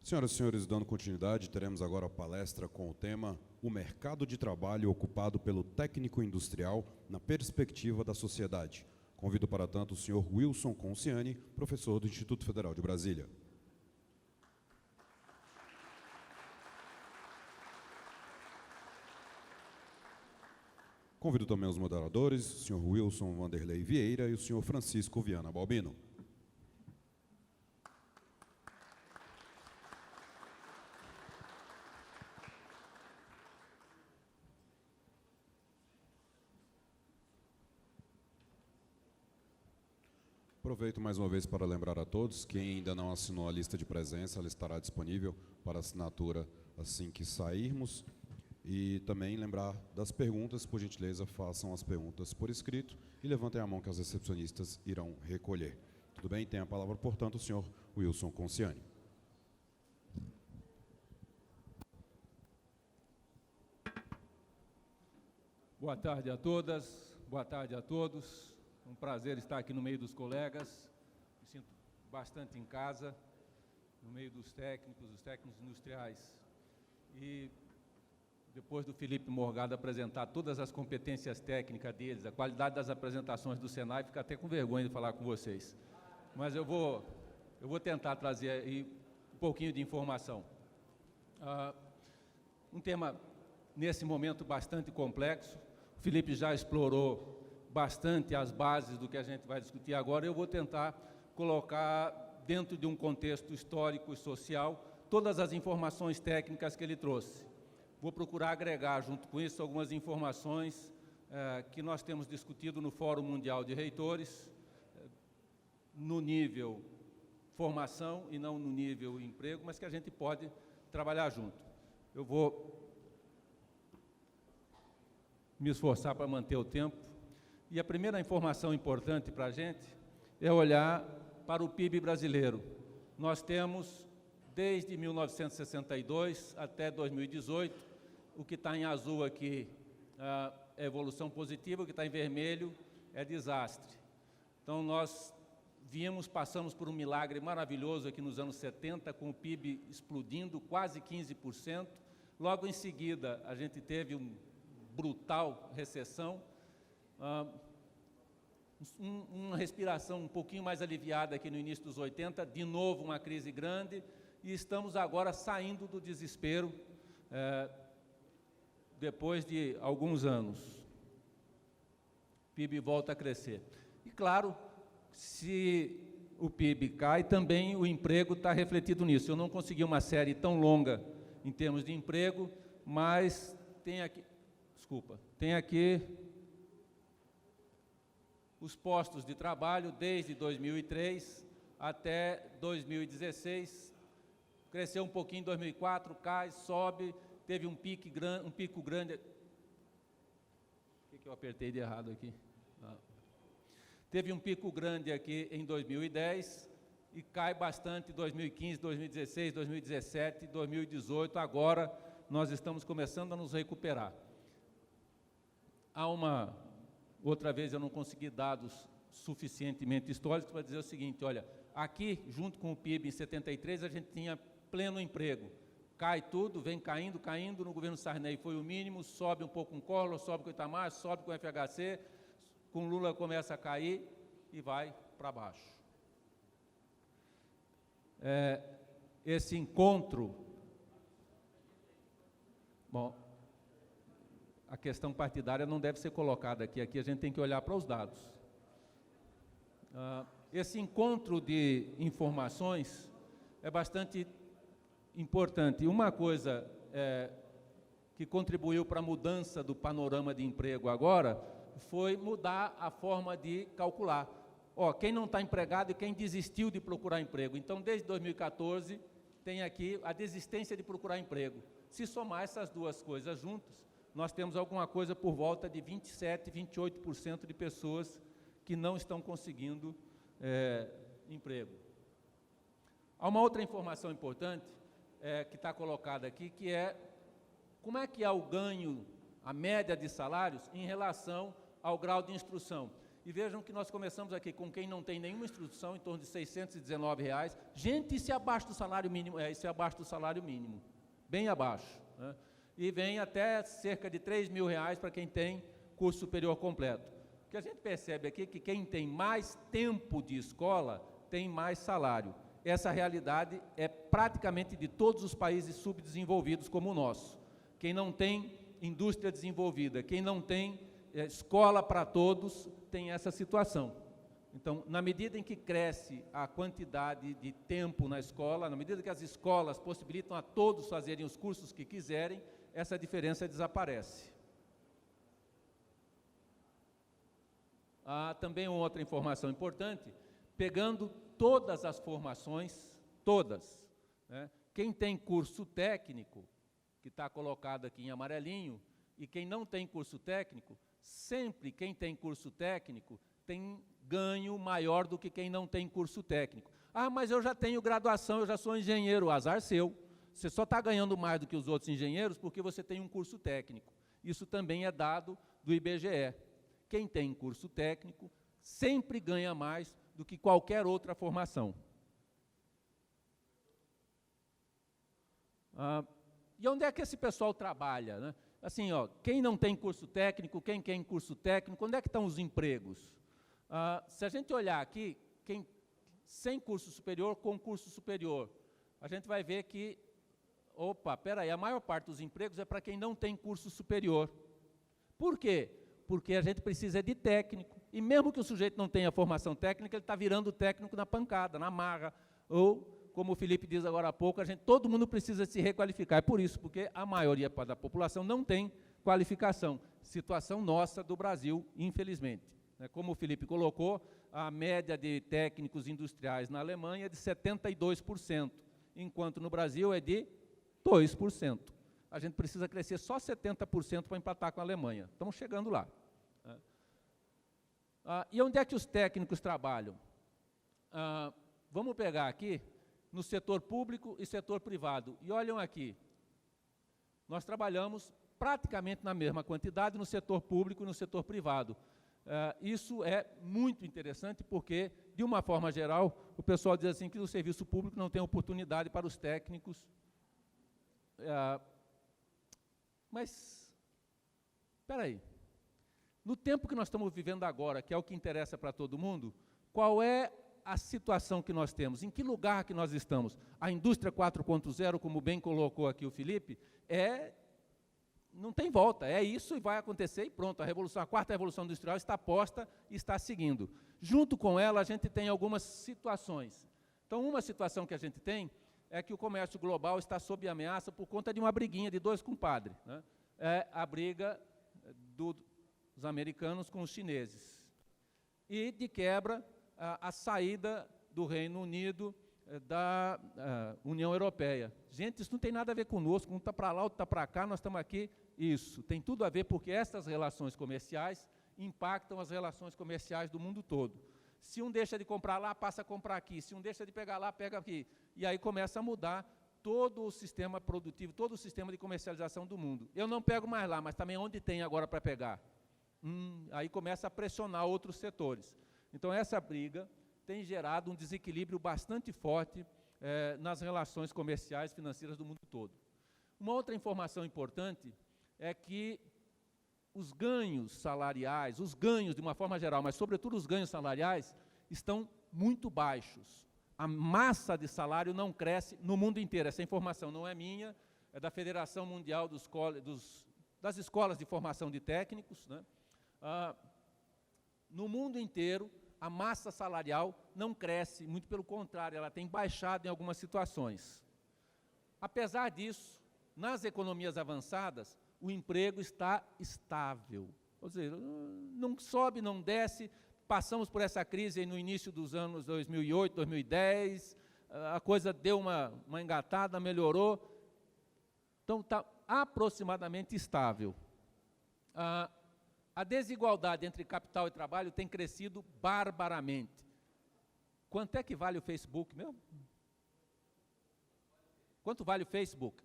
Senhoras e senhores, dando continuidade, teremos agora a palestra com o tema O mercado de trabalho ocupado pelo técnico industrial na perspectiva da sociedade. Convido para tanto o senhor Wilson Conciani, professor do Instituto Federal de Brasília. Convido também os moderadores, o senhor Wilson Vanderlei Vieira e o senhor Francisco Viana Balbino. Aproveito mais uma vez para lembrar a todos, quem ainda não assinou a lista de presença, ela estará disponível para assinatura assim que sairmos. E também lembrar das perguntas, por gentileza, façam as perguntas por escrito e levantem a mão que as recepcionistas irão recolher. Tudo bem? Tem a palavra, portanto, o senhor Wilson Conciani. Boa tarde a todas, boa tarde a todos. É um prazer estar aqui no meio dos colegas. Me sinto bastante em casa, no meio dos técnicos industriais. E depois do Felipe Morgado apresentar todas as competências técnicas deles, a qualidade das apresentações do Senai, fico até com vergonha de falar com vocês. Mas eu vou tentar trazer aí um pouquinho de informação. Um tema, nesse momento, bastante complexo. O Felipe já explorou bastante as bases do que a gente vai discutir agora. Eu vou tentar colocar dentro de um contexto histórico e social todas as informações técnicas que ele trouxe. Vou procurar agregar, junto com isso, algumas informações que nós temos discutido no Fórum Mundial de Reitores, no nível formação e não no nível emprego, mas que a gente pode trabalhar junto. Eu vou me esforçar para manter o tempo. E a primeira informação importante para a gente é olhar para o PIB brasileiro. Nós temos, desde 1962 até 2018, o que está em azul aqui é evolução positiva, o que está em vermelho é desastre. Então, nós passamos por um milagre maravilhoso aqui nos anos 70, com o PIB explodindo, quase 15%. Logo em seguida, a gente teve uma brutal recessão, uma respiração um pouquinho mais aliviada aqui no início dos 80, de novo uma crise grande, e estamos agora saindo do desespero, depois de alguns anos. O PIB volta a crescer. E, claro, se o PIB cai, também o emprego está refletido nisso. Eu não consegui uma série tão longa em termos de emprego, mas tem aqui os postos de trabalho desde 2003 até 2016, cresceu um pouquinho em 2004, cai, sobe, teve um pico grande. O que eu apertei de errado aqui? Teve um pico grande aqui em 2010 e cai bastante em 2015, 2016, 2017, 2018. Agora nós estamos começando a nos recuperar. Outra vez eu não consegui dados suficientemente históricos para dizer o seguinte: olha, aqui, junto com o PIB em 73, a gente tinha pleno emprego. Cai tudo, vem caindo, no governo Sarney foi o mínimo, sobe um pouco com o Collor, sobe com o Itamar, sobe com o FHC, com o Lula começa a cair e vai para baixo. Esse encontro... Bom, a questão partidária não deve ser colocada aqui a gente tem que olhar para os dados. Esse encontro de informações é bastante importante. Uma coisa que contribuiu para a mudança do panorama de emprego agora foi mudar a forma de calcular. Quem não está empregado e quem desistiu de procurar emprego. Então, desde 2014, tem aqui a desistência de procurar emprego. Se somar essas duas coisas juntas, nós temos alguma coisa por volta de 27%, 28% de pessoas que não estão conseguindo emprego. Há uma outra informação importante que está colocada aqui, que é como é que é o ganho, a média de salários em relação ao grau de instrução. E vejam que nós começamos aqui com quem não tem nenhuma instrução, em torno de R$ 619. Gente, isso é abaixo do salário mínimo, isso é abaixo do salário mínimo, bem abaixo, né? E vem até cerca de R$ 3.000 para quem tem curso superior completo. O que a gente percebe aqui é que quem tem mais tempo de escola tem mais salário. Essa realidade é praticamente de todos os países subdesenvolvidos como o nosso. Quem não tem indústria desenvolvida, quem não tem escola para todos, tem essa situação. Então, na medida em que cresce a quantidade de tempo na escola, na medida que as escolas possibilitam a todos fazerem os cursos que quiserem, essa diferença desaparece. Também uma outra informação importante, pegando todas as formações, todas, né? Quem tem curso técnico, que está colocado aqui em amarelinho, e quem não tem curso técnico, sempre quem tem curso técnico tem ganho maior do que quem não tem curso técnico. Mas eu já tenho graduação, eu já sou engenheiro, azar seu. Você só está ganhando mais do que os outros engenheiros porque você tem um curso técnico. Isso também é dado do IBGE. Quem tem curso técnico sempre ganha mais do que qualquer outra formação. E onde é que esse pessoal trabalha, né? Assim, quem não tem curso técnico, quem tem curso técnico, onde é que estão os empregos? Se a gente olhar aqui, quem sem curso superior, com curso superior, a gente vai ver que, a maior parte dos empregos é para quem não tem curso superior. Por quê? Porque a gente precisa de técnico, e mesmo que o sujeito não tenha formação técnica, ele está virando técnico na pancada, na marra, ou, como o Felipe diz agora há pouco, todo mundo precisa se requalificar. É por isso, porque a maioria da população não tem qualificação. Situação nossa do Brasil, infelizmente. Como o Felipe colocou, a média de técnicos industriais na Alemanha é de 72%, enquanto no Brasil é de 2%. A gente precisa crescer só 70% para empatar com a Alemanha. Estamos chegando lá. E onde é que os técnicos trabalham? Vamos pegar aqui no setor público e setor privado. E olham aqui, nós trabalhamos praticamente na mesma quantidade no setor público e no setor privado. Isso é muito interessante porque, de uma forma geral, o pessoal diz assim que o serviço público não tem oportunidade para os técnicos. Mas, espera aí, no tempo que nós estamos vivendo agora, que é o que interessa para todo mundo, qual é a situação que nós temos? Em que lugar que nós estamos? A indústria 4.0, como bem colocou aqui o Felipe, não tem volta, é isso e vai acontecer e pronto, a quarta revolução industrial está posta e está seguindo. Junto com ela, a gente tem algumas situações. Então, uma situação que a gente tem é que o comércio global está sob ameaça por conta de uma briguinha de dois compadres, né? É a briga dos americanos com os chineses. E, de quebra, a saída do Reino Unido da União Europeia. Gente, isso não tem nada a ver conosco, um está para lá, outro está para cá, nós estamos aqui. Isso, tem tudo a ver porque essas relações comerciais impactam as relações comerciais do mundo todo. Se um deixa de comprar lá, passa a comprar aqui. Se um deixa de pegar lá, pega aqui. E aí começa a mudar todo o sistema produtivo, todo o sistema de comercialização do mundo. Eu não pego mais lá, mas também onde tem agora para pegar? Aí começa a pressionar outros setores. Então, essa briga tem gerado um desequilíbrio bastante forte nas relações comerciais e financeiras do mundo todo. Uma outra informação importante é que os ganhos salariais, os ganhos de uma forma geral, mas sobretudo os ganhos salariais, estão muito baixos. A massa de salário não cresce no mundo inteiro. Essa informação não é minha, é da Federação Mundial das Escolas de Formação de Técnicos, né? No mundo inteiro, a massa salarial não cresce, muito pelo contrário, ela tem baixado em algumas situações. Apesar disso, nas economias avançadas, o emprego está estável. Ou seja, não sobe, não desce. Passamos por essa crise no início dos anos 2008, 2010, a coisa deu uma engatada, melhorou. Então, está aproximadamente estável. A desigualdade entre capital e trabalho tem crescido barbaramente. Quanto é que vale o Facebook mesmo? Quanto vale o Facebook?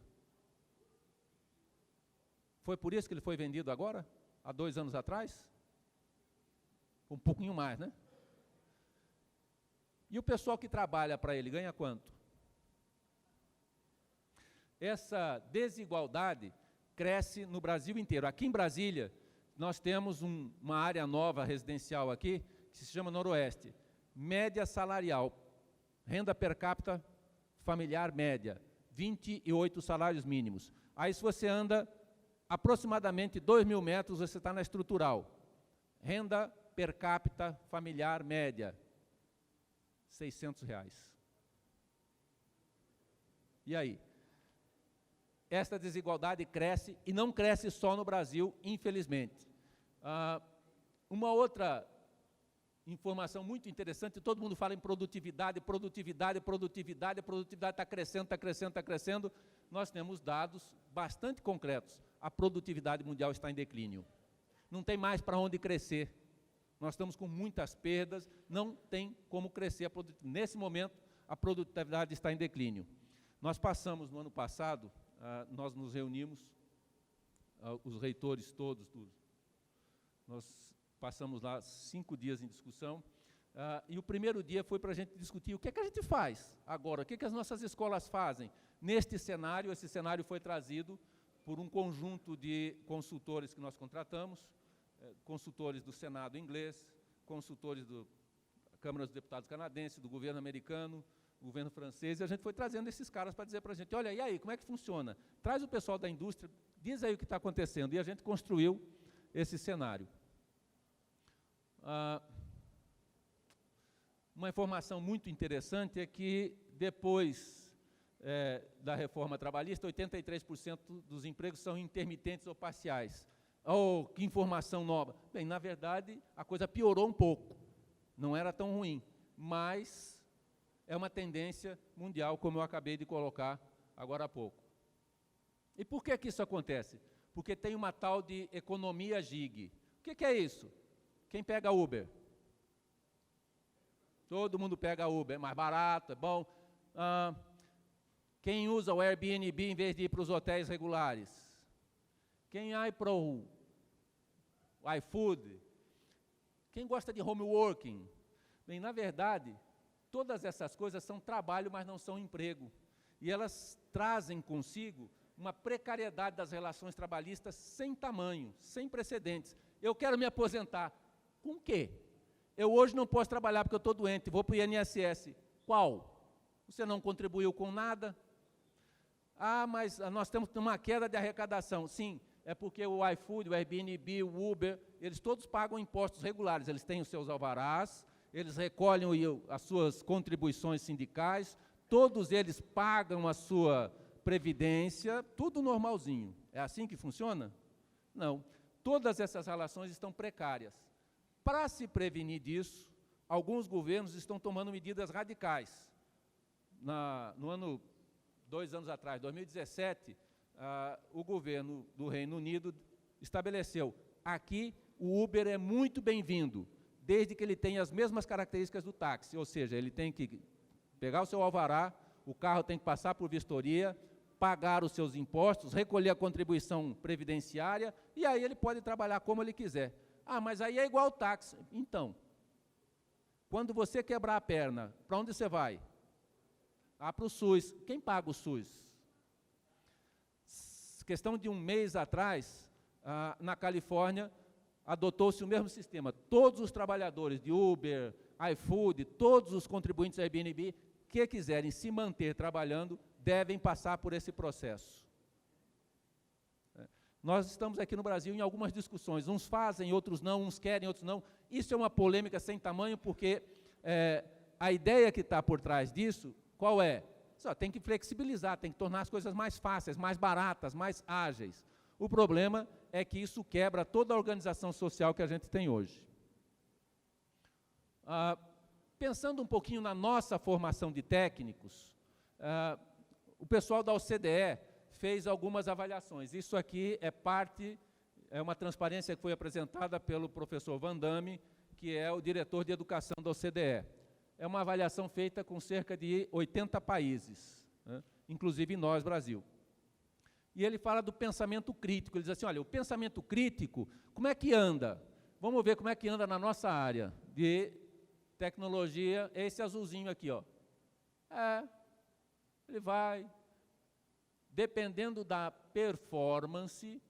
Foi por isso que ele foi vendido agora? Há 2 anos atrás? um pouquinho mais, né? E o pessoal que trabalha para ele ganha quanto? Essa desigualdade cresce no Brasil inteiro. Aqui em Brasília, nós temos uma área nova residencial aqui, que se chama Noroeste. Média salarial, renda per capita familiar média, 28 salários mínimos. Aí, se você anda aproximadamente 2.000 metros, você está na estrutural. Renda per capita familiar média, R$600. E aí? Esta desigualdade cresce, e não cresce só no Brasil, infelizmente. Uma outra informação muito interessante, todo mundo fala em produtividade, produtividade, produtividade, a produtividade está crescendo, está crescendo, está crescendo. Nós temos dados bastante concretos. A produtividade mundial está em declínio. Não tem mais para onde crescer. Nós estamos com muitas perdas, não tem como crescer. Nesse momento, a produtividade está em declínio. Nós passamos, no ano passado, nós nos reunimos, os reitores todos, nós passamos lá 5 dias em discussão, e o primeiro dia foi para a gente discutir o que é que a gente faz agora, o que é que as nossas escolas fazem. Neste cenário, esse cenário foi trazido por um conjunto de consultores que nós contratamos, consultores do Senado inglês, consultores da Câmara dos Deputados canadense, do governo americano, do governo francês, e a gente foi trazendo esses caras para dizer para a gente, olha, e aí, como é que funciona? Traz o pessoal da indústria, diz aí o que está acontecendo, e a gente construiu esse cenário. Uma informação muito interessante é que, depois da reforma trabalhista, 83% dos empregos são intermitentes ou parciais. Oh, que informação nova! Bem, na verdade, a coisa piorou um pouco. Não era tão ruim, mas é uma tendência mundial, como eu acabei de colocar agora há pouco. E por que isso acontece? Porque tem uma tal de economia gig. O que é isso? Quem pega Uber? Todo mundo pega Uber, é mais barato, é bom. Quem usa o Airbnb em vez de ir para os hotéis regulares? Quem vai para o iFood? Quem gosta de home working? Bem, na verdade, todas essas coisas são trabalho, mas não são emprego. E elas trazem consigo uma precariedade das relações trabalhistas sem tamanho, sem precedentes. Eu quero me aposentar. Com o quê? Eu hoje não posso trabalhar porque eu estou doente, vou para o INSS. Qual? Você não contribuiu com nada? Mas nós temos uma queda de arrecadação. Sim, é porque o iFood, o Airbnb, o Uber, eles todos pagam impostos regulares, eles têm os seus alvarás, eles recolhem as suas contribuições sindicais, todos eles pagam a sua previdência, tudo normalzinho. É assim que funciona? Não. Todas essas relações estão precárias. Para se prevenir disso, alguns governos estão tomando medidas radicais. No ano, 2 anos atrás, 2017, o governo do Reino Unido estabeleceu, aqui o Uber é muito bem-vindo, desde que ele tenha as mesmas características do táxi, ou seja, ele tem que pegar o seu alvará, o carro tem que passar por vistoria, pagar os seus impostos, recolher a contribuição previdenciária, e aí ele pode trabalhar como ele quiser. Mas aí é igual ao táxi. Então, quando você quebrar a perna, para onde você vai? Para o SUS. Quem paga o SUS? Questão de um mês atrás, na Califórnia, adotou-se o mesmo sistema. Todos os trabalhadores de Uber, iFood, todos os contribuintes da Airbnb que quiserem se manter trabalhando, devem passar por esse processo. Nós estamos aqui no Brasil em algumas discussões, uns fazem, outros não, uns querem, outros não. Isso é uma polêmica sem tamanho, porque a ideia que está por trás disso, qual é? Tem que flexibilizar, tem que tornar as coisas mais fáceis, mais baratas, mais ágeis. O problema é que isso quebra toda a organização social que a gente tem hoje. Pensando um pouquinho na nossa formação de técnicos, o pessoal da OCDE fez algumas avaliações. Isso aqui é uma transparência que foi apresentada pelo professor Van Damme, que é o diretor de educação da OCDE. É uma avaliação feita com cerca de 80 países, né? Inclusive nós, Brasil. E ele fala do pensamento crítico. Ele diz assim, olha, o pensamento crítico, como é que anda? vamos ver como é que anda na nossa área de tecnologia, esse azulzinho aqui, ó. Ele vai, dependendo da performance,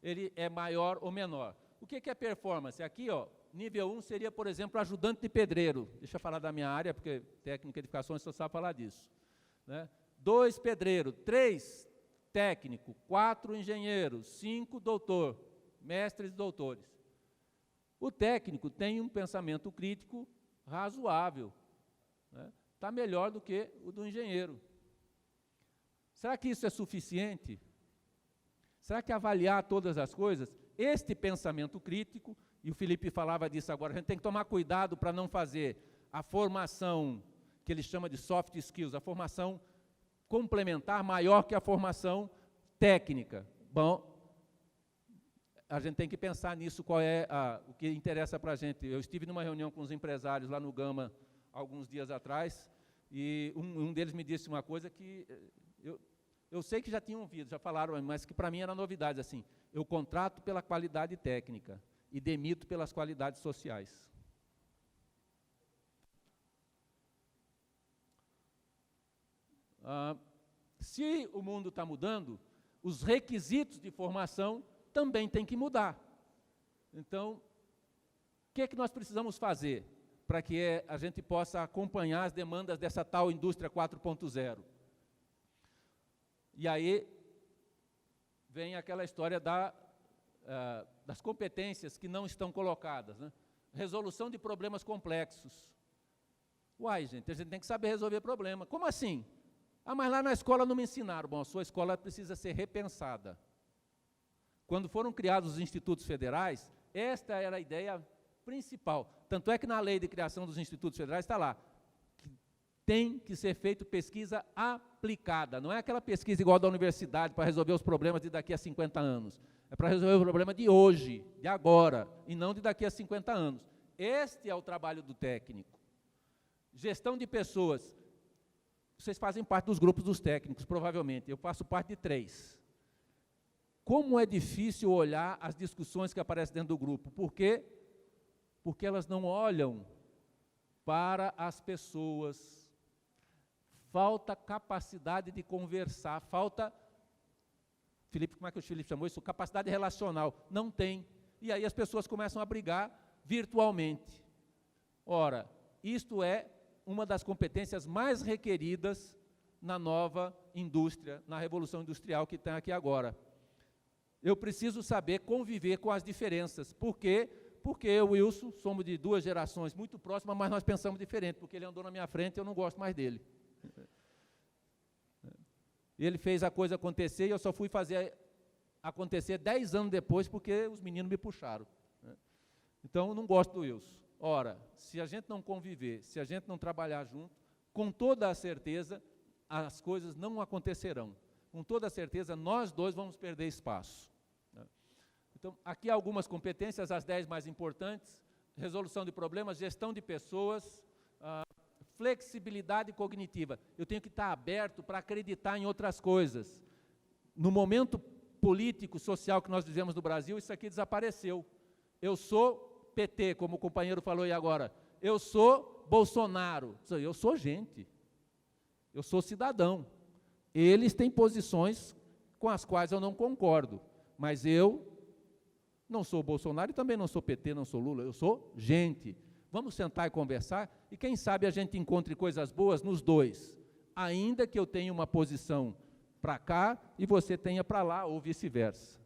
ele é maior ou menor. O que é performance? Aqui, ó, nível 1 seria, por exemplo, ajudante de pedreiro. Deixa eu falar da minha área, porque técnico de edificações só sabe falar disso. Né? 2, pedreiro. 3, técnico. 4, engenheiro. 5, doutor. Mestres e doutores. O técnico tem um pensamento crítico razoável. Está melhor do que o do engenheiro. Será que isso é suficiente? Será que avaliar todas as coisas, este pensamento crítico, e o Felipe falava disso agora, a gente tem que tomar cuidado para não fazer a formação, que ele chama de soft skills, a formação complementar maior que a formação técnica. Bom, a gente tem que pensar nisso, qual é o que interessa para a gente. Eu estive numa reunião com os empresários lá no Gama, alguns dias atrás, e um deles me disse uma coisa que eu sei que já tinham ouvido, já falaram, mas que para mim era novidade, assim, eu contrato pela qualidade técnica e demito pelas qualidades sociais. Se o mundo está mudando, os requisitos de formação também têm que mudar. Então, o que é que nós precisamos fazer para que a gente possa acompanhar as demandas dessa tal indústria 4.0? E aí vem aquela história das competências que não estão colocadas, né? Resolução de problemas complexos. Uai, gente, a gente tem que saber resolver problema. Como assim? Mas lá na escola não me ensinaram. Bom, a sua escola precisa ser repensada. Quando foram criados os institutos federais, esta era a ideia principal. Tanto é que na lei de criação dos institutos federais está lá, que tem que ser feita pesquisa aplicada. Não é aquela pesquisa igual da universidade para resolver os problemas de daqui a 50 anos. É para resolver o problema de hoje, de agora, e não de daqui a 50 anos. Este é o trabalho do técnico. Gestão de pessoas. Vocês fazem parte dos grupos dos técnicos, provavelmente. Eu faço parte de 3. Como é difícil olhar as discussões que aparecem dentro do grupo. Por quê? Porque elas não olham para as pessoas. Falta capacidade de conversar, falta... Felipe, como é que o Felipe chamou isso? Capacidade relacional. Não tem. E aí as pessoas começam a brigar virtualmente. Ora, isto é uma das competências mais requeridas na nova indústria, na revolução industrial que está aqui agora. Eu preciso saber conviver com as diferenças. Por quê? Porque eu e o Wilson somos de 2 gerações muito próximas, mas nós pensamos diferente, porque ele andou na minha frente e eu não gosto mais dele. Ele fez a coisa acontecer e eu só fui fazer acontecer 10 anos depois, porque os meninos me puxaram. Então, eu não gosto do Wilson. Ora, se a gente não conviver, se a gente não trabalhar junto, com toda a certeza, as coisas não acontecerão. Com toda a certeza, nós dois vamos perder espaço. Então, aqui há algumas competências, as 10 mais importantes: resolução de problemas, gestão de pessoas, flexibilidade cognitiva. Eu tenho que estar aberto para acreditar em outras coisas. No momento político, social que nós vivemos no Brasil, isso aqui desapareceu. Eu sou PT, como o companheiro falou aí agora. Eu sou Bolsonaro. Eu sou gente. Eu sou cidadão. Eles têm posições com as quais eu não concordo. Mas eu não sou Bolsonaro e também não sou PT, não sou Lula. Eu sou gente. Vamos sentar e conversar, e quem sabe a gente encontre coisas boas nos dois, ainda que eu tenha uma posição para cá e você tenha para lá, ou vice-versa.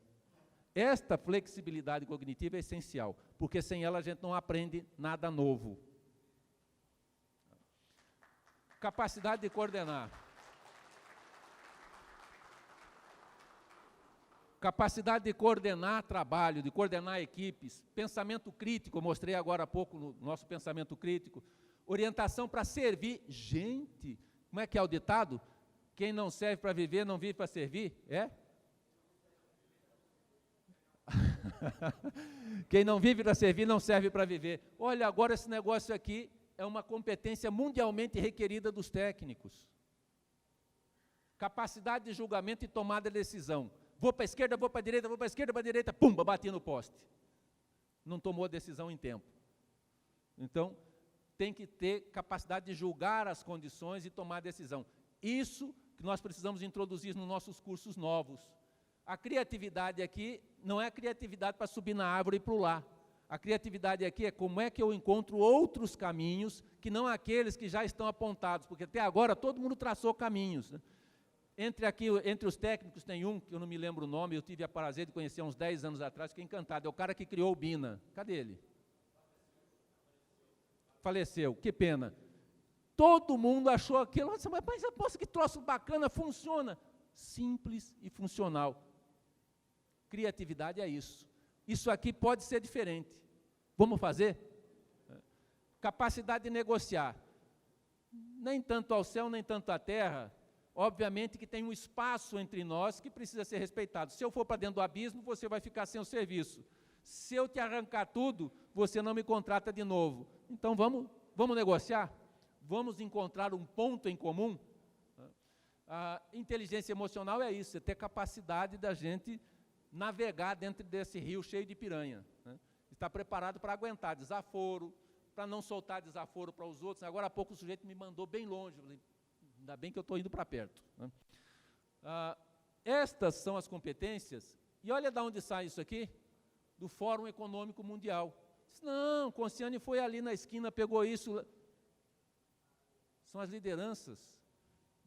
Esta flexibilidade cognitiva é essencial, porque sem ela a gente não aprende nada novo. Capacidade de coordenar. Capacidade de coordenar trabalho, de coordenar equipes, pensamento crítico, eu mostrei agora há pouco no nosso pensamento crítico, orientação para servir. Gente, como é que é o ditado? Quem não serve para viver, não vive para servir? É? Quem não vive para servir, não serve para viver. Olha, agora esse negócio aqui é uma competência mundialmente requerida dos técnicos. Capacidade de julgamento e tomada de decisão. Vou para a esquerda, vou para a direita, vou para a esquerda, para a direita, pumba, bati no poste. não tomou decisão em tempo. Então, tem que ter capacidade de julgar as condições e tomar decisão. Isso que nós precisamos introduzir nos nossos cursos novos. A criatividade aqui não é criatividade para subir na árvore e pular. A criatividade aqui é como é que eu encontro outros caminhos que não aqueles que já estão apontados, porque até agora todo mundo traçou caminhos, né? Entre os técnicos tem um, que eu não me lembro o nome, eu tive a prazer de conhecer uns 10 anos atrás, fiquei encantado, é o cara que criou o Bina. Cadê ele? Faleceu, que pena. Todo mundo achou aquilo, mas aposto que troço bacana, funciona. Simples e funcional. Criatividade é isso. Isso aqui pode ser diferente. Vamos fazer? Capacidade de negociar. Nem tanto ao céu, nem tanto à terra. Obviamente que tem um espaço entre nós que precisa ser respeitado. Se eu for para dentro do abismo, você vai ficar sem o serviço. Se eu te arrancar tudo, você não me contrata de novo. Então, vamos negociar? Vamos encontrar um ponto em comum? A inteligência emocional é isso, é ter capacidade da gente navegar dentro desse rio cheio de piranha, né? Estar preparado para aguentar desaforo, para não soltar desaforo para os outros. Agora há pouco o sujeito me mandou bem longe, eu falei, ainda bem que eu estou indo para perto, né? Estas são as competências, e olha de onde sai isso aqui, do Fórum Econômico Mundial. Não, Conciani foi ali na esquina, pegou isso. São as lideranças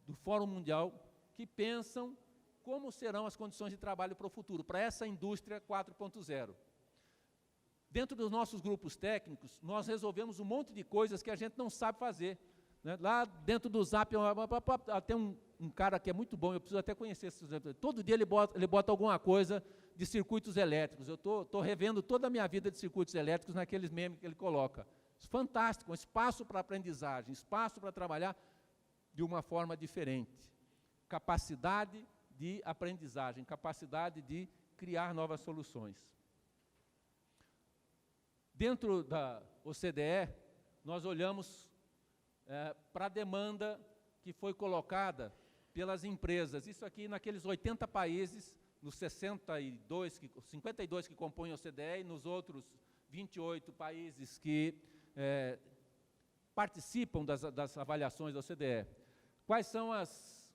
do Fórum Mundial que pensam como serão as condições de trabalho para o futuro, para essa indústria 4.0. Dentro dos nossos grupos técnicos, nós resolvemos um monte de coisas que a gente não sabe fazer, né? Lá dentro do Zap, tem um cara que é muito bom, eu preciso até conhecer, todo dia ele bota alguma coisa de circuitos elétricos. Eu estou revendo toda a minha vida de circuitos elétricos naqueles memes que ele coloca. Fantástico, um espaço para aprendizagem, espaço para trabalhar de uma forma diferente. Capacidade de aprendizagem, capacidade de criar novas soluções. Dentro da OCDE, nós olhamos para a demanda que foi colocada pelas empresas. Isso aqui naqueles 80 países, nos 52 que compõem a OCDE e nos outros 28 países que participam das avaliações da OCDE. Quais são as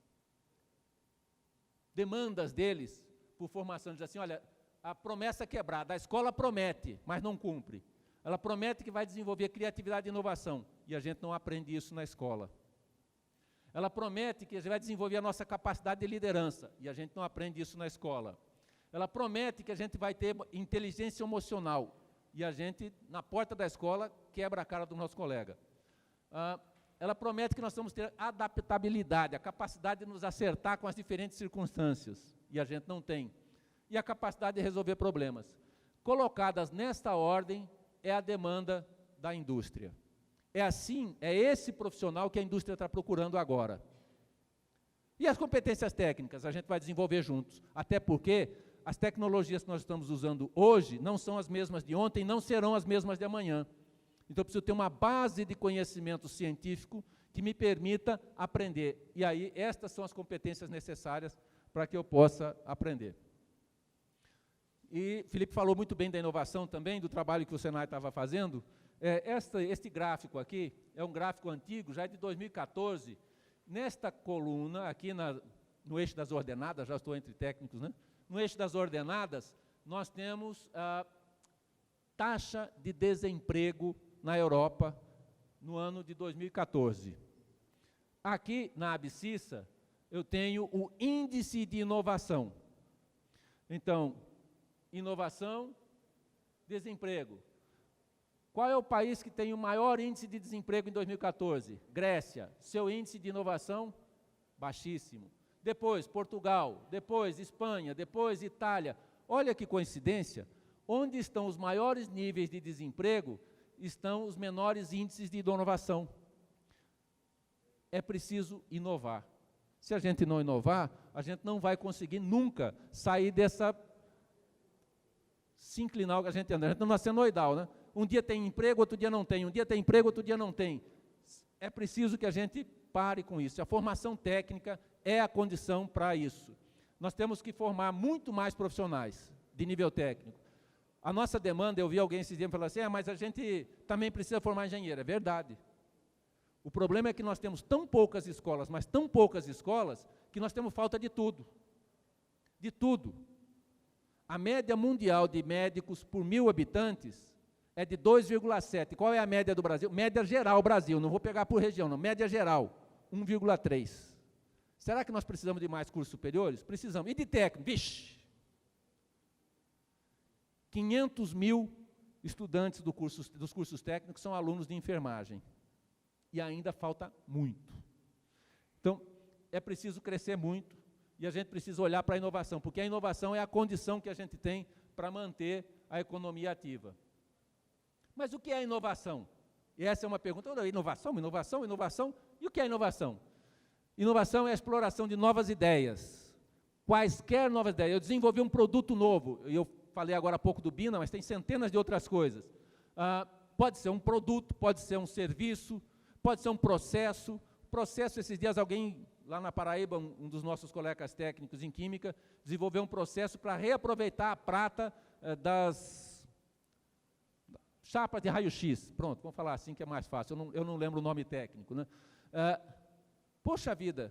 demandas deles por formação? Diz assim, olha, a promessa quebrada, a escola promete, mas não cumpre. Ela promete que vai desenvolver criatividade e inovação, e a gente não aprende isso na escola. Ela promete que vai desenvolver a nossa capacidade de liderança, e a gente não aprende isso na escola. Ela promete que a gente vai ter inteligência emocional, e a gente, na porta da escola, quebra a cara do nosso colega. Ela promete que nós vamos ter adaptabilidade, a capacidade de nos acertar com as diferentes circunstâncias, e a gente não tem. E a capacidade de resolver problemas. Colocadas nesta ordem, é a demanda da indústria. É assim, é esse profissional que a indústria está procurando agora. E as competências técnicas, a gente vai desenvolver juntos, até porque as tecnologias que nós estamos usando hoje não são as mesmas de ontem, não serão as mesmas de amanhã. Então, eu preciso ter uma base de conhecimento científico que me permita aprender. E aí, estas são as competências necessárias para que eu possa aprender. E Felipe falou muito bem da inovação também, do trabalho que o Senai estava fazendo. Este gráfico aqui é um gráfico antigo, já é de 2014. Nesta coluna, aqui no eixo das ordenadas, já estou entre técnicos, né? No eixo das ordenadas, nós temos a taxa de desemprego na Europa no ano de 2014. Aqui, na abscissa, eu tenho o índice de inovação. Então, inovação, desemprego. Qual é o país que tem o maior índice de desemprego em 2014? Grécia. Seu índice de inovação? Baixíssimo. Depois, Portugal. Depois, Espanha. Depois, Itália. Olha que coincidência. Onde estão os maiores níveis de desemprego, estão os menores índices de inovação. É preciso inovar. Se a gente não inovar, a gente não vai conseguir nunca sair dessa sinclinal que a gente anda. A gente não é senoidal, né? Um dia tem emprego, outro dia não tem. Um dia tem emprego, outro dia não tem. É preciso que a gente pare com isso. A formação técnica é a condição para isso. Nós temos que formar muito mais profissionais de nível técnico. A nossa demanda, eu vi alguém esses dias falar assim, mas a gente também precisa formar engenheiro. É verdade. O problema é que nós temos tão poucas escolas, mas tão poucas escolas, que nós temos falta de tudo. De tudo. A média mundial de médicos por 1.000 habitantes é de 2,7. Qual é a média do Brasil? Média geral Brasil, não vou pegar por região, não. Média geral, 1,3. Será que nós precisamos de mais cursos superiores? Precisamos. E de técnico? Vixe! 500.000 estudantes dos cursos técnicos são alunos de enfermagem. E ainda falta muito. Então, é preciso crescer muito e a gente precisa olhar para a inovação, porque a inovação é a condição que a gente tem para manter a economia ativa. Mas o que é inovação? E essa é uma pergunta. Inovação, inovação, inovação. E o que é inovação? Inovação é a exploração de novas ideias. Quaisquer novas ideias. Eu desenvolvi um produto novo. Eu falei agora há pouco do Bina, mas tem centenas de outras coisas. Pode ser um produto, pode ser um serviço, pode ser um processo. Processo, esses dias alguém, lá na Paraíba, um dos nossos colegas técnicos em Química, desenvolveu um processo para reaproveitar a prata das chapas de raio-x. Pronto, vamos falar assim que é mais fácil, eu não lembro o nome técnico. Né? Poxa vida,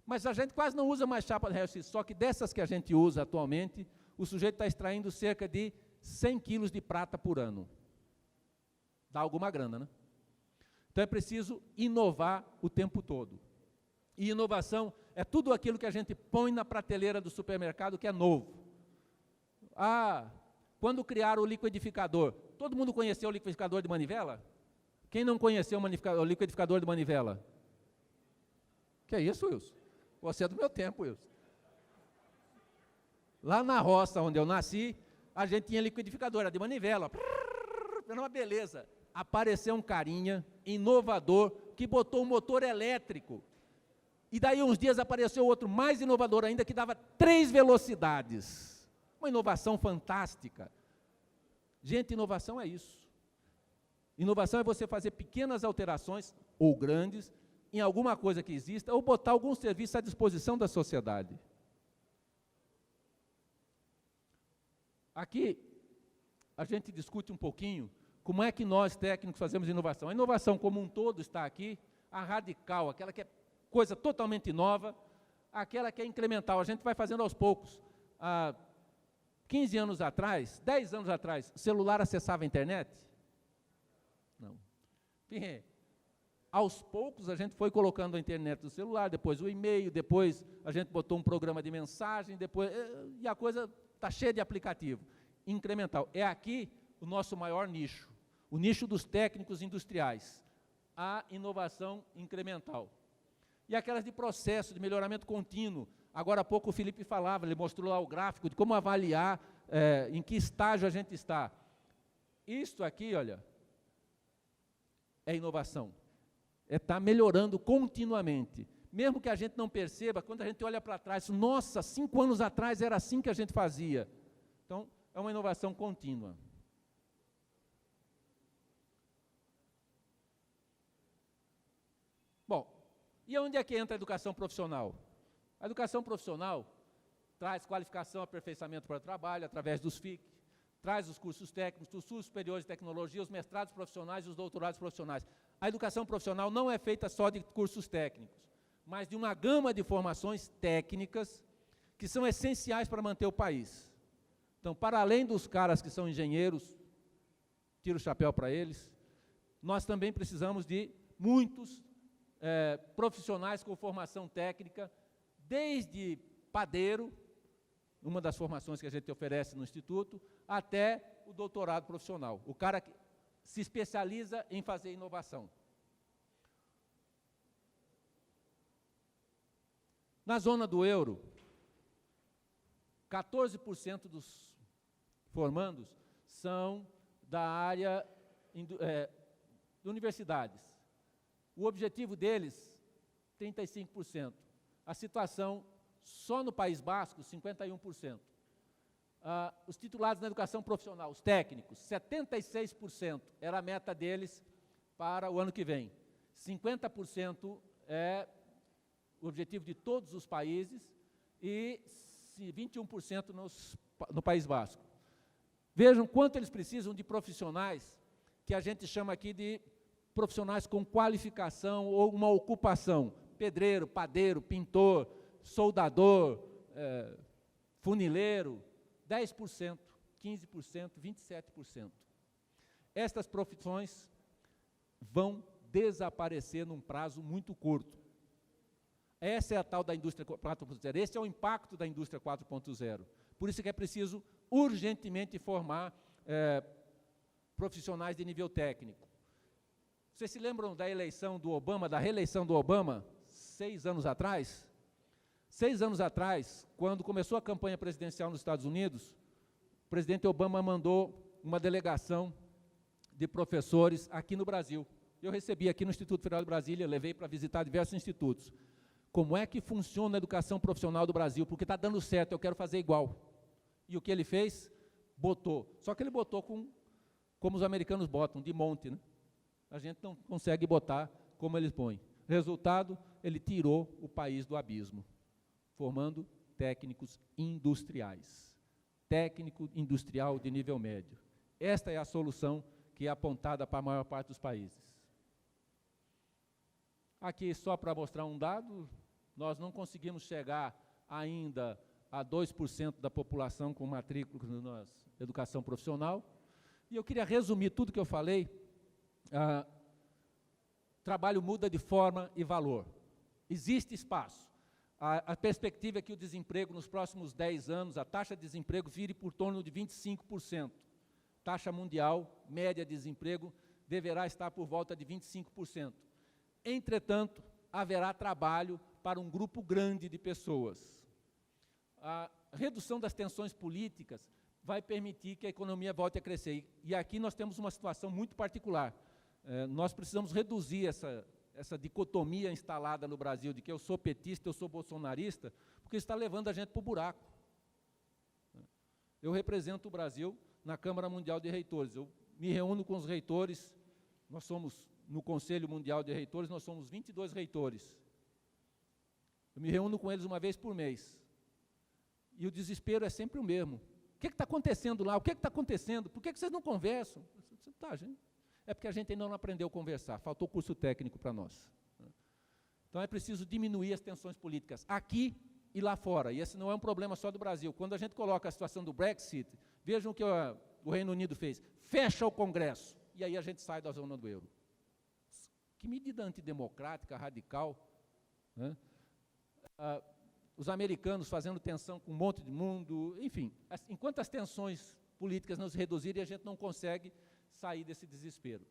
mas a gente quase não usa mais chapa de raio-x, só que dessas que a gente usa atualmente, o sujeito está extraindo cerca de 100 quilos de prata por ano. Dá alguma grana, né? Então é preciso inovar o tempo todo. E inovação é tudo aquilo que a gente põe na prateleira do supermercado que é novo. Quando criaram o liquidificador, todo mundo conheceu o liquidificador de manivela? Quem não conheceu o liquidificador de manivela? Que é isso, Wilson? Você é do meu tempo, Wilson. Lá na roça onde eu nasci, a gente tinha liquidificador, era de manivela. Era uma beleza. Apareceu um carinha inovador que botou um motor elétrico. E daí uns dias apareceu outro mais inovador ainda que dava 3 velocidades. Uma inovação fantástica. Gente, inovação é isso. Inovação é você fazer pequenas alterações, ou grandes, em alguma coisa que exista, ou botar algum serviço à disposição da sociedade. Aqui, a gente discute um pouquinho como é que nós, técnicos, fazemos inovação. A inovação como um todo está aqui, a radical, aquela que é coisa totalmente nova, aquela que é incremental, a gente vai fazendo aos poucos. Há 15 anos atrás, 10 anos atrás, o celular acessava a internet? Não. Aos poucos a gente foi colocando a internet no celular, depois o e-mail, depois a gente botou um programa de mensagem, e a coisa está cheia de aplicativo. Incremental. É aqui o nosso maior nicho, o nicho dos técnicos industriais, a inovação incremental. E aquelas de processo, de melhoramento contínuo. Agora há pouco o Felipe falava, ele mostrou lá o gráfico de como avaliar em que estágio a gente está. Isto aqui, olha, é inovação. É estar melhorando continuamente. Mesmo que a gente não perceba, quando a gente olha para trás, nossa, 5 anos atrás era assim que a gente fazia. Então, é uma inovação contínua. Bom, e onde é que entra a educação profissional? A educação profissional traz qualificação, aperfeiçoamento para o trabalho, através dos FIC, traz os cursos técnicos, os cursos superiores de tecnologia, os mestrados profissionais e os doutorados profissionais. A educação profissional não é feita só de cursos técnicos, mas de uma gama de formações técnicas que são essenciais para manter o país. Então, para além dos caras que são engenheiros, tiro o chapéu para eles, nós também precisamos de muitos profissionais com formação técnica, desde padeiro, uma das formações que a gente oferece no Instituto, até o doutorado profissional, o cara que se especializa em fazer inovação. Na zona do euro, 14% dos formandos são da área de universidades. O objetivo deles, 35%. A situação, só no País Basco, 51%. Os titulados na educação profissional, os técnicos, 76% era a meta deles para o ano que vem. 50% é o objetivo de todos os países e 21% no País Basco. Vejam quanto eles precisam de profissionais, que a gente chama aqui de profissionais com qualificação ou uma ocupação. Pedreiro, padeiro, pintor, soldador, funileiro, 10%, 15%, 27%. Estas profissões vão desaparecer num prazo muito curto. Essa é a tal da indústria 4.0, esse é o impacto da indústria 4.0. Por isso que é preciso urgentemente formar profissionais de nível técnico. Vocês se lembram da eleição do Obama, da reeleição do Obama, 6 anos atrás? 6 anos atrás, quando começou a campanha presidencial nos Estados Unidos, o presidente Obama mandou uma delegação de professores aqui no Brasil. Eu recebi aqui no Instituto Federal de Brasília, levei para visitar diversos institutos. Como é que funciona a educação profissional do Brasil? Porque está dando certo, eu quero fazer igual. E o que ele fez? Botou. Só que ele botou como os americanos botam, de monte, né? A gente não consegue botar como eles põem. Resultado, ele tirou o país do abismo, formando técnicos industriais. Técnico industrial de nível médio. Esta é a solução que é apontada para a maior parte dos países. Aqui, só para mostrar um dado, nós não conseguimos chegar ainda a 2% da população com matrícula na educação profissional. E eu queria resumir tudo que eu falei. Trabalho muda de forma e valor. Existe espaço. A perspectiva é que o desemprego nos próximos 10 anos, a taxa de desemprego vire por torno de 25%. Taxa mundial, média de desemprego, deverá estar por volta de 25%. Entretanto, haverá trabalho para um grupo grande de pessoas. A redução das tensões políticas vai permitir que a economia volte a crescer. E aqui nós temos uma situação muito particular. Nós precisamos reduzir essa dicotomia instalada no Brasil de que eu sou petista, eu sou bolsonarista, porque está levando a gente para o buraco. Eu represento o Brasil na Câmara Mundial de Reitores. Eu me reúno com os reitores, nós somos, no Conselho Mundial de Reitores, nós somos 22 reitores. Eu me reúno com eles uma vez por mês. E o desespero é sempre o mesmo. O que está acontecendo lá? O que está acontecendo? Por que vocês não conversam? Tá, gente. É porque a gente ainda não aprendeu a conversar, faltou curso técnico para nós. Então é preciso diminuir as tensões políticas, aqui e lá fora. E esse não é um problema só do Brasil. Quando a gente coloca a situação do Brexit, vejam o que o Reino Unido fez. Fecha o Congresso. E aí a gente sai da zona do euro. Que medida antidemocrática, radical. Né? Os americanos fazendo tensão com um monte de mundo, enfim. Enquanto as tensões políticas não se reduzirem, a gente não consegue sair desse desespero.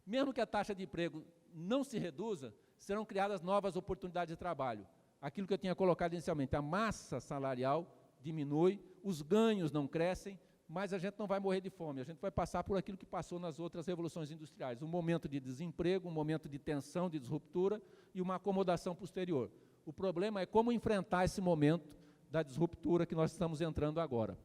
Mesmo que a taxa de emprego não se reduza, serão criadas novas oportunidades de trabalho. Aquilo que eu tinha colocado inicialmente, a massa salarial diminui, os ganhos não crescem, mas a gente não vai morrer de fome, a gente vai passar por aquilo que passou nas outras revoluções industriais, um momento de desemprego, um momento de tensão, de disruptura e uma acomodação posterior. O problema é como enfrentar esse momento da disruptura que nós estamos entrando agora.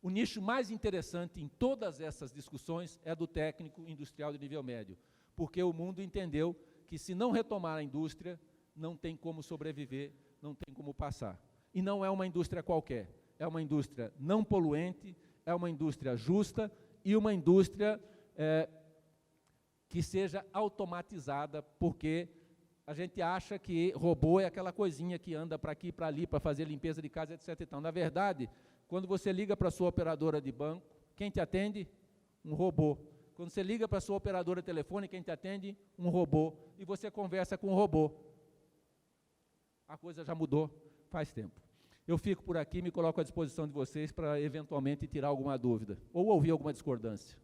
O nicho mais interessante em todas essas discussões é do técnico industrial de nível médio, porque o mundo entendeu que se não retomar a indústria, não tem como sobreviver, não tem como passar. E não é uma indústria qualquer, é uma indústria não poluente, é uma indústria justa e uma indústria que seja automatizada, porque a gente acha que robô é aquela coisinha que anda para aqui e para ali, para fazer limpeza de casa, etc. Então, na verdade, quando você liga para a sua operadora de banco, quem te atende? Um robô. Quando você liga para a sua operadora telefônica, quem te atende? Um robô. E você conversa com o robô. A coisa já mudou faz tempo. Eu fico por aqui e me coloco à disposição de vocês para, eventualmente, tirar alguma dúvida ou ouvir alguma discordância.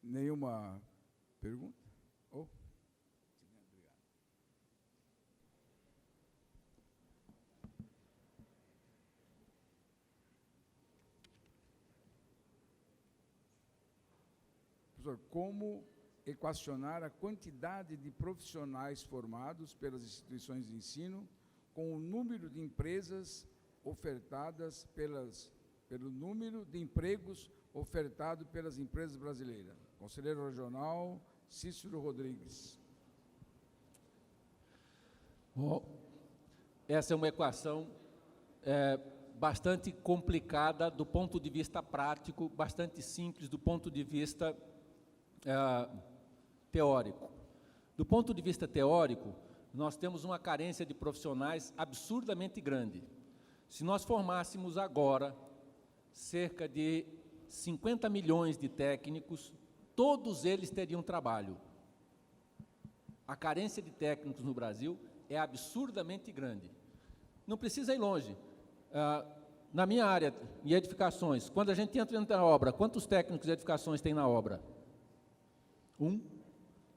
Nenhuma pergunta? Oh. Professor, como equacionar a quantidade de profissionais formados pelas instituições de ensino com o número de empresas ofertadas pelo número de empregos ofertado pelas empresas brasileiras? Conselheiro Regional Cícero Rodrigues. Bom, essa é uma equação bastante complicada do ponto de vista prático, bastante simples do ponto de vista teórico. Do ponto de vista teórico, nós temos uma carência de profissionais absurdamente grande. Se nós formássemos agora cerca de 50 milhões de técnicos, todos eles teriam trabalho. A carência de técnicos no Brasil é absurdamente grande. Não precisa ir longe. Na minha área, em edificações, quando a gente entra na obra, quantos técnicos de edificações tem na obra? 1,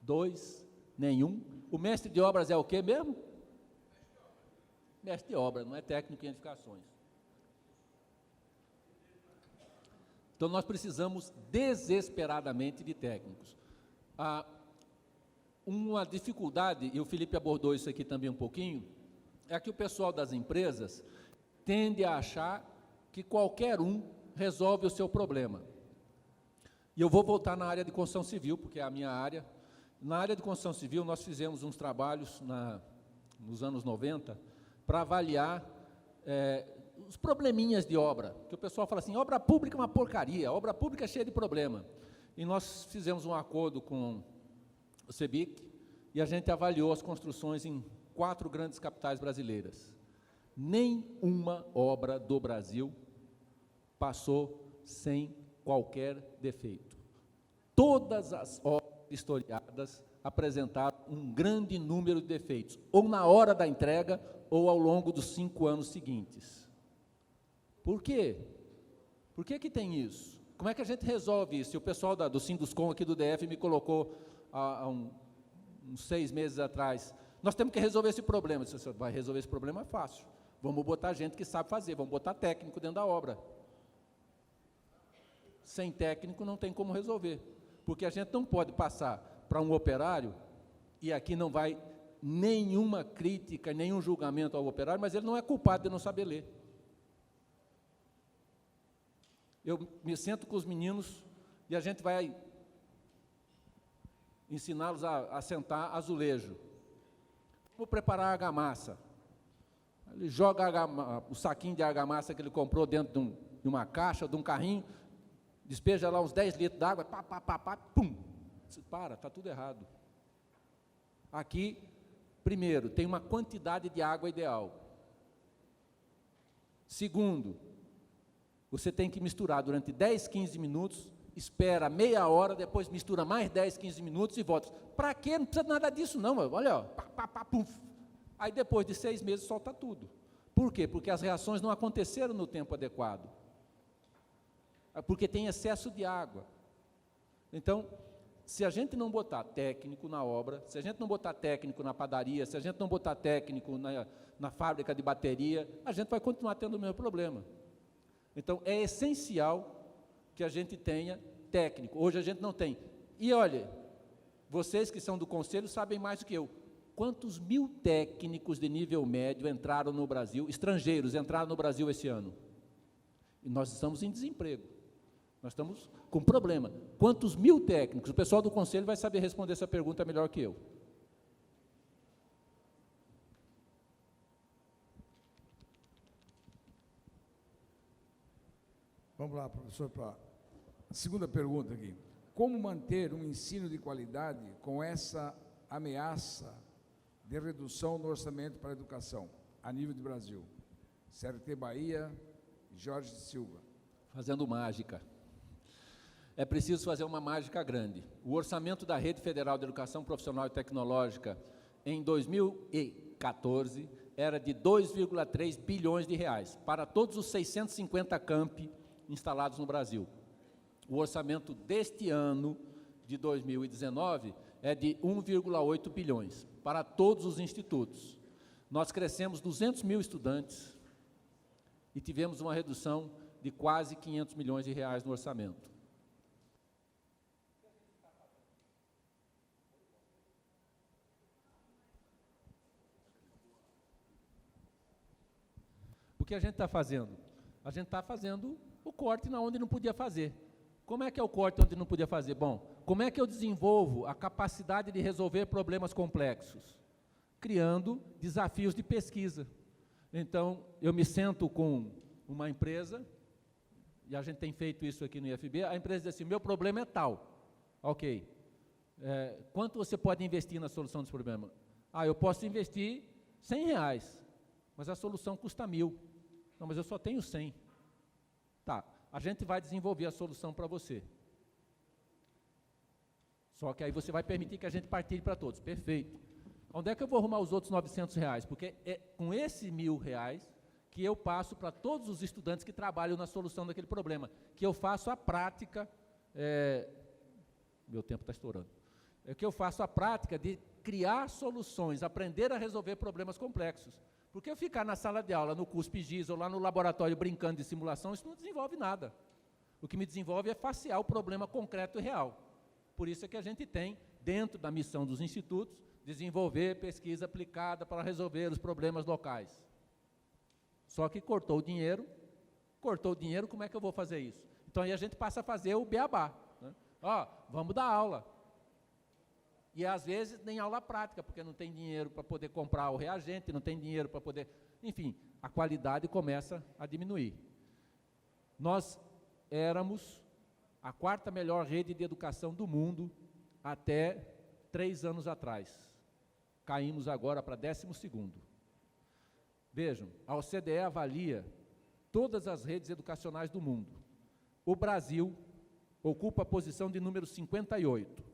2, nenhum. O mestre de obras é o quê mesmo? Mestre de obras, não é técnico em edificações. Então, nós precisamos desesperadamente de técnicos. Uma dificuldade, e o Felipe abordou isso aqui também um pouquinho, é que o pessoal das empresas tende a achar que qualquer um resolve o seu problema. E eu vou voltar na área de construção civil, porque é a minha área. Na área de construção civil, nós fizemos uns trabalhos nos anos 90 para avaliar os probleminhas de obra, que o pessoal fala assim, obra pública é uma porcaria, obra pública é cheia de problema. E nós fizemos um acordo com o CEBIC e a gente avaliou as construções em 4 grandes capitais brasileiras. Nenhuma obra do Brasil passou sem qualquer defeito. Todas as obras historiadas apresentaram um grande número de defeitos, ou na hora da entrega, ou ao longo dos 5 anos seguintes. Por quê? Por que tem isso? Como é que a gente resolve isso? E o pessoal do Sinduscom aqui do DF me colocou há uns 6 meses atrás, nós temos que resolver esse problema. Você vai resolver esse problema? É fácil. Vamos botar gente que sabe fazer, vamos botar técnico dentro da obra. Sem técnico não tem como resolver, porque a gente não pode passar para um operário, e aqui não vai nenhuma crítica, nenhum julgamento ao operário, mas ele não é culpado de não saber ler. Eu me sento com os meninos e a gente vai ensiná-los a sentar azulejo. Vou preparar a argamassa. Ele joga o saquinho de argamassa que ele comprou dentro de uma caixa, de um carrinho, despeja lá uns 10 litros d'água, pum! Está tudo errado. Aqui, primeiro, tem uma quantidade de água ideal. Segundo, você tem que misturar durante 10, 15 minutos, espera meia hora, depois mistura mais 10, 15 minutos e volta. Para quê? Não precisa nada disso não, olha, ó, pum. Aí depois de 6 meses solta tudo. Por quê? Porque as reações não aconteceram no tempo adequado. Porque tem excesso de água. Então, se a gente não botar técnico na obra, se a gente não botar técnico na padaria, se a gente não botar técnico na fábrica de bateria, a gente vai continuar tendo o mesmo problema. Então, é essencial que a gente tenha técnico. Hoje a gente não tem. E, olha, vocês que são do conselho sabem mais do que eu. Quantos 1000 técnicos de nível médio entraram no Brasil, estrangeiros entraram no Brasil esse ano? E nós estamos em desemprego. Nós estamos com problema. Quantos 1000 técnicos? O pessoal do conselho vai saber responder essa pergunta melhor que eu. Vamos lá, professor, para a segunda pergunta aqui. Como manter um ensino de qualidade com essa ameaça de redução no orçamento para a educação, a nível de Brasil? CRT Bahia, Jorge Silva. Fazendo mágica. É preciso fazer uma mágica grande. O orçamento da Rede Federal de Educação Profissional e Tecnológica, em 2014, era de 2,3 bilhões de reais, para todos os 650 campi instalados no Brasil. O orçamento deste ano, de 2019, é de 1,8 bilhões, para todos os institutos. Nós crescemos 200 mil estudantes e tivemos uma redução de quase 500 milhões de reais no orçamento. O que a gente está fazendo? A gente está fazendo o corte na onde não podia fazer. Como é que é o corte onde não podia fazer? Bom, como é que eu desenvolvo a capacidade de resolver problemas complexos? Criando desafios de pesquisa. Então, eu me sento com uma empresa, e a gente tem feito isso aqui no IFB, a empresa diz assim, meu problema é tal. Ok. Quanto você pode investir na solução desse problema? Eu posso investir R$100, mas a solução custa 1.000. Não, mas eu só tenho 100. Tá, a gente vai desenvolver a solução para você. Só que aí você vai permitir que a gente partilhe para todos. Perfeito. Onde é que eu vou arrumar os outros R$900? Porque é com esses R$1.000 que eu passo para todos os estudantes que trabalham na solução daquele problema, que eu faço a prática, meu tempo está estourando, que eu faço a prática de criar soluções, aprender a resolver problemas complexos. Porque eu ficar na sala de aula, no CUSP-GIS ou lá no laboratório brincando de simulação, isso não desenvolve nada. O que me desenvolve é facear o problema concreto e real. Por isso é que a gente tem, dentro da missão dos institutos, desenvolver pesquisa aplicada para resolver os problemas locais. Só que cortou o dinheiro, como é que eu vou fazer isso? Então aí a gente passa a fazer o beabá. Né? Vamos dar aula. E às vezes nem aula prática, porque não tem dinheiro para poder comprar o reagente, não tem dinheiro para poder... Enfim, a qualidade começa a diminuir. Nós éramos a 4ª melhor rede de educação do mundo até 3 anos atrás. Caímos agora para 12º. Vejam, a OCDE avalia todas as redes educacionais do mundo. O Brasil ocupa a posição de número 58.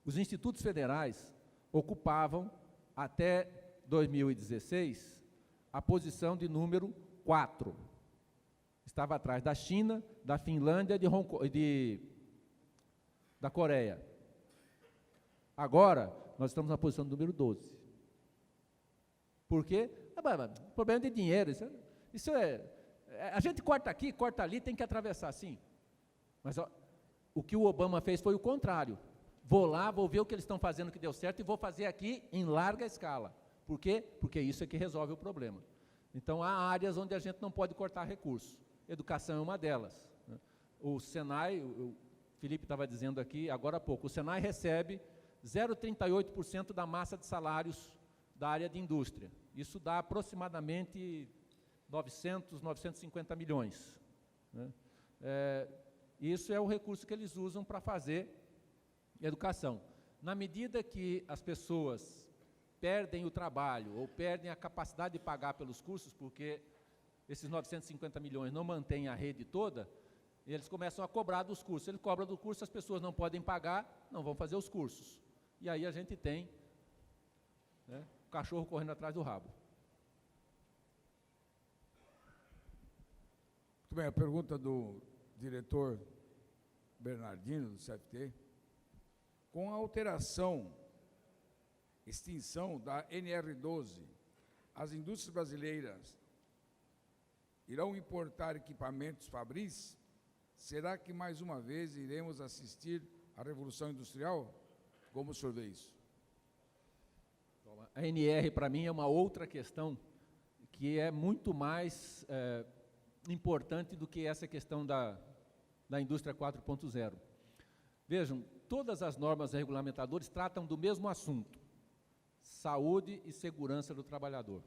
Os institutos federais ocupavam, até 2016, a posição de número 4. Estava atrás da China, da Finlândia e da Coreia. Agora, nós estamos na posição número 12. Por quê? Problema de dinheiro. A gente corta aqui, corta ali, tem que atravessar assim. Mas o que o Obama fez foi o contrário. Vou lá, vou ver o que eles estão fazendo que deu certo e vou fazer aqui em larga escala. Por quê? Porque isso é que resolve o problema. Então, há áreas onde a gente não pode cortar recursos. Educação é uma delas. O Senai, o Felipe estava dizendo aqui agora há pouco, o Senai recebe 0,38% da massa de salários da área de indústria. Isso dá aproximadamente 950 milhões. Né? Isso é o recurso que eles usam para fazer educação. Na medida que as pessoas perdem o trabalho ou perdem a capacidade de pagar pelos cursos, porque esses 950 milhões não mantêm a rede toda, eles começam a cobrar dos cursos. Ele cobra do curso, as pessoas não podem pagar, não vão fazer os cursos. E aí a gente tem, né, o cachorro correndo atrás do rabo. Muito bem, a pergunta do diretor Bernardino, do CFT. Com a extinção da NR12, as indústrias brasileiras irão importar equipamentos Fabris? Será que mais uma vez iremos assistir à Revolução Industrial? Como o senhor vê isso? A NR, para mim, é uma outra questão que é muito mais importante do que essa questão da indústria 4.0. Vejam, todas as normas regulamentadoras tratam do mesmo assunto: saúde e segurança do trabalhador.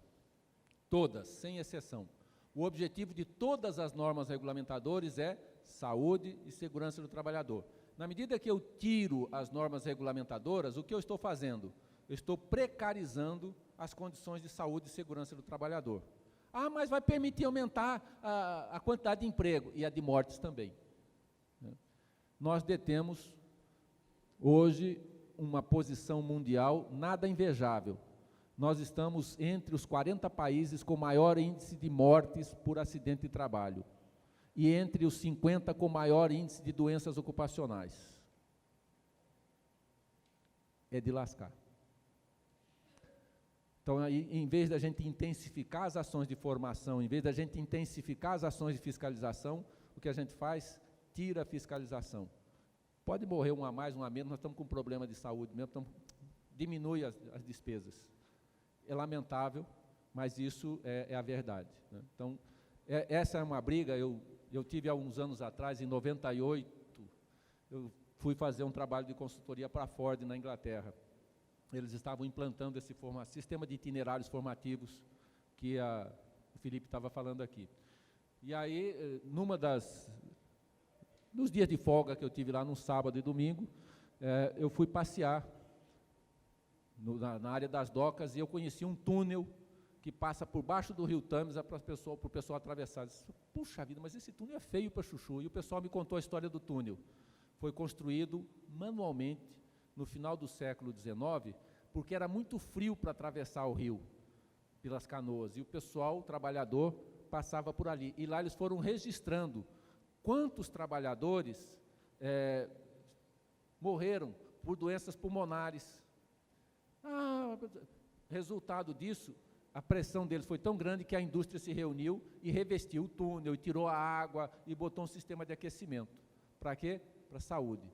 Todas, sem exceção. O objetivo de todas as normas regulamentadoras é saúde e segurança do trabalhador. Na medida que eu tiro as normas regulamentadoras, o que eu estou fazendo? Eu estou precarizando as condições de saúde e segurança do trabalhador. Mas vai permitir aumentar a quantidade de emprego e a de mortes também. Nós detemos hoje uma posição mundial nada invejável. Nós estamos entre os 40 países com maior índice de mortes por acidente de trabalho e entre os 50 com maior índice de doenças ocupacionais. É de lascar. Então, aí, em vez da gente intensificar as ações de formação, em vez da gente intensificar as ações de fiscalização, o que a gente faz? Tira a fiscalização. Pode morrer um a mais, um a menos, nós estamos com um problema de saúde mesmo, diminui as despesas. É lamentável, mas isso é a verdade, né? Então, essa é uma briga. Eu tive há uns anos atrás, em 98, eu fui fazer um trabalho de consultoria para a Ford, na Inglaterra. Eles estavam implantando esse sistema de itinerários formativos que o Felipe estava falando aqui. E aí, nos dias de folga que eu tive lá, no sábado e domingo, eu fui passear na área das docas, e eu conheci um túnel que passa por baixo do rio Tâmisa para o pessoal atravessar. Eu disse, puxa vida, mas esse túnel é feio para chuchu. E o pessoal me contou a história do túnel. Foi construído manualmente no final do século XIX, porque era muito frio para atravessar o rio pelas canoas, e o pessoal, o trabalhador, passava por ali. E lá eles foram registrando quantos trabalhadores morreram por doenças pulmonares. Resultado disso, a pressão deles foi tão grande que a indústria se reuniu e revestiu o túnel, e tirou a água, e botou um sistema de aquecimento. Para quê? Para a saúde.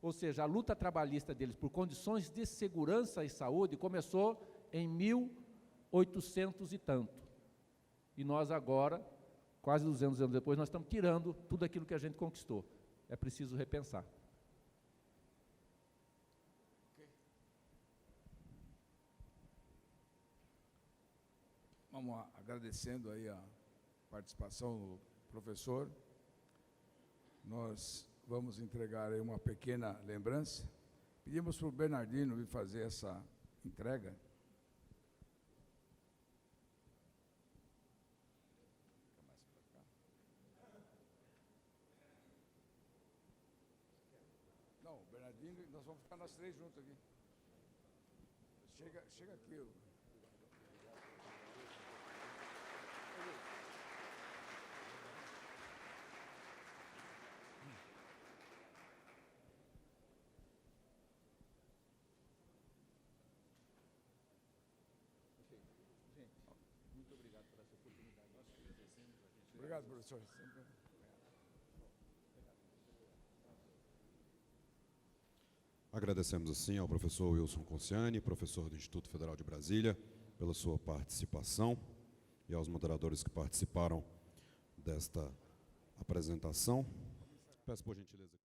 Ou seja, a luta trabalhista deles por condições de segurança e saúde começou em 1800 e tanto. E nós agora, quase 200 anos depois, nós estamos tirando tudo aquilo que a gente conquistou. É preciso repensar. Vamos agradecendo aí a participação do professor. Nós vamos entregar aí uma pequena lembrança. Pedimos para o Bernardino vir fazer essa entrega. Não, o Bernardino, nós vamos ficar nós três juntos aqui. Chega aqui. Obrigado, professor. Agradecemos, assim, ao professor Wilson Conciani, professor do Instituto Federal de Brasília, pela sua participação, e aos moderadores que participaram desta apresentação. Peço, por gentileza...